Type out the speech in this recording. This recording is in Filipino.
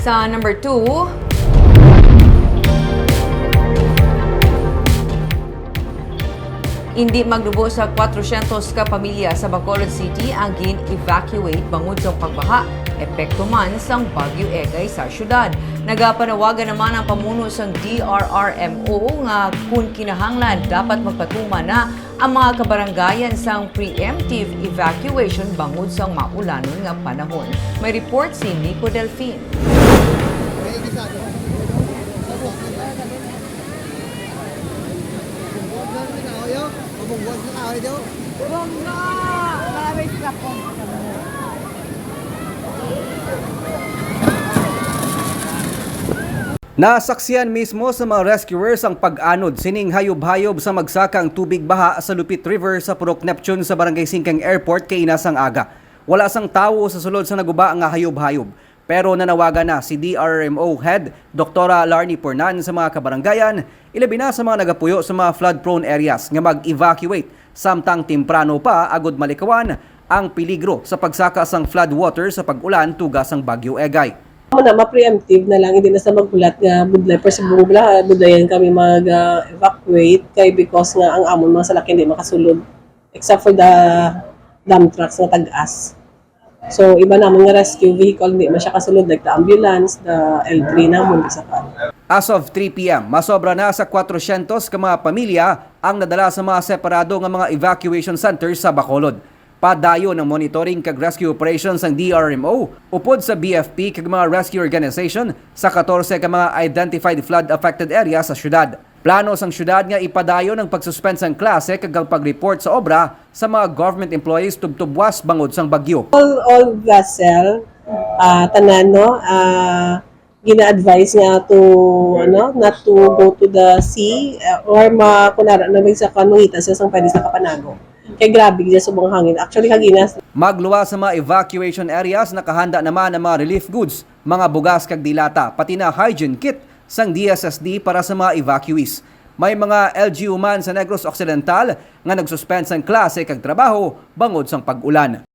Sa number 2, hindi maglubo sa 400 ka pamilya sa Bacolod City ang gin-evacuate bangod sa pagbaha. Epekto man sang Bagyo Egay sa syudad. Nagapanawagan naman ang pamuno sang DRRMO nga kung kinahanglan dapat magpatuman na ang mga kabarangayan sang preemptive evacuation bangod sang maulanon nga panahon. May report si Nico Delfin. Nasaksiyan mismo sa mga rescuers ang pag-anod sining hayop-hayop sa magsakang tubig baha sa Lupit River sa Purok Neptune sa Barangay Singkang Airport kay inasang aga. Wala sang tawo sa sulod sa naguba nga hayop-hayop. Pero nanawagan na si DRRMO Head Dr. Larnie Pornan sa mga kabarangayan, ilabi na sa mga nagapuyo sa mga flood-prone areas nga mag-evacuate samtang timprano pa agod malikawan ang peligro sa pagsaka sang flood water sa pag-ulan tugas ang Bagyo Egay. Muna, ma-preemptive na lang, hindi na sa magbulat nga budlay. Pero sa buong budlayan kami mag-evacuate kay because nga ang amon mga salaki hindi makasulod. Except for the dump trucks na tag-as. So, iba namang nga rescue vehicle, hindi man siya kasulod. Like the ambulance, the L3 namon, isa pa. As of 3 p.m., masobra na sa 400 ka mga pamilya ang nadala sa mga separado nga mga evacuation centers sa Bacolod. Padayo ng monitoring kag rescue operations ang DRMO upod sa BFP kag mga rescue organization sa 14 ka mga identified flood-affected area sa syudad. Plano sang syudad nga ipadayo ng pagsuspend sang klase kag ang pag-report sa obra sa mga government employees tubtubwas bangod sang bagyo. All vessel, tanan, no, gina-advise nga to, not to go to the sea or kunara na sa kanungita sa isang pwede sa Kapanago. Kaya grabe dyan sa buong hangin. Actually, kaginas. Magluwa sa mga evacuation areas, nakahanda naman ang mga relief goods, mga bugas kag dilata, pati na hygiene kit sang DSSD para sa mga evacuees. May mga LGU man sa Negros Occidental nga nagsuspend sang klase kag trabaho bangod sang pag-ulan.